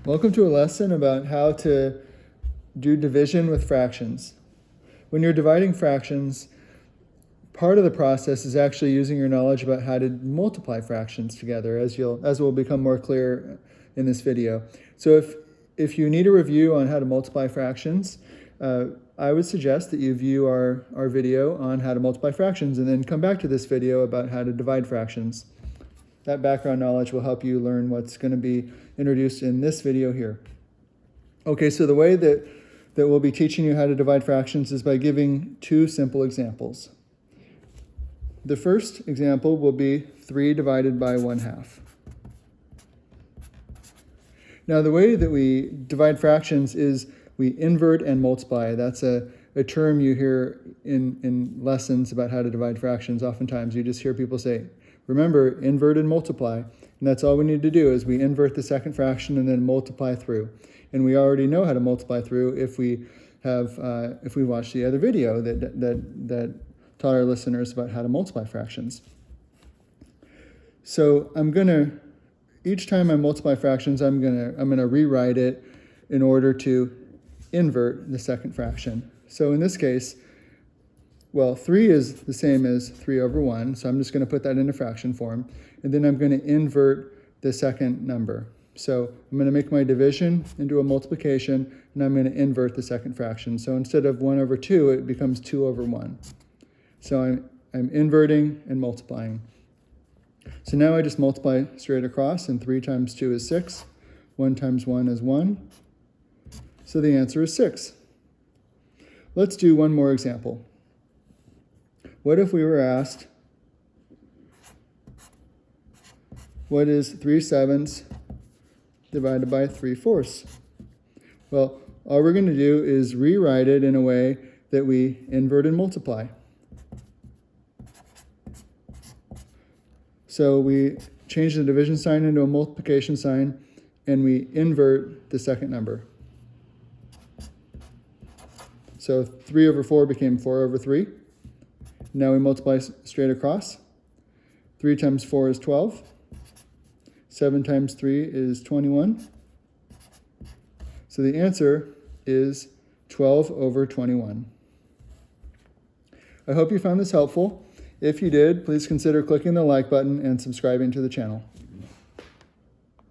Welcome to a lesson about how to do division with fractions. When you're dividing fractions, part of the process is actually using your knowledge about how to multiply fractions together, as will become more clear in this video. So if you need a review on how to multiply fractions, I would suggest that you view our video on how to multiply fractions and then come back to this video about how to divide fractions. That background knowledge will help you learn what's going to be introduced in this video here. Okay, so the way that we'll be teaching you how to divide fractions is by giving two simple examples. The first example will be 3 divided by 1/2. Now the way that we divide fractions is we invert and multiply. That's a term you hear in lessons about how to divide fractions. Oftentimes you just hear people say, remember, invert and multiply. And that's all we need to do is we invert the second fraction and then multiply through. And we already know how to multiply through if we watch the other video that taught our listeners about how to multiply fractions. So each time I multiply fractions, I'm gonna rewrite it in order to invert the second fraction. So in this case, 3 is the same as 3 over 1, so I'm just going to put that into fraction form, and then I'm going to invert the second number. So I'm going to make my division into a multiplication, and I'm going to invert the second fraction. So instead of 1 over 2, it becomes 2 over 1. So I'm inverting and multiplying. So now I just multiply straight across, and 3 times 2 is 6. 1 times 1 is 1. So the answer is 6. Let's do one more example. What if we were asked, what is 3/7 divided by 3/4? Well, all we're going to do is rewrite it in a way that we invert and multiply. So we change the division sign into a multiplication sign, and we invert the second number. So 3 over 4 became 4 over 3. Now we multiply straight across. 3 times 4 is 12. 7 times 3 is 21. So the answer is 12 over 21. I hope you found this helpful. If you did, please consider clicking the like button and subscribing to the channel.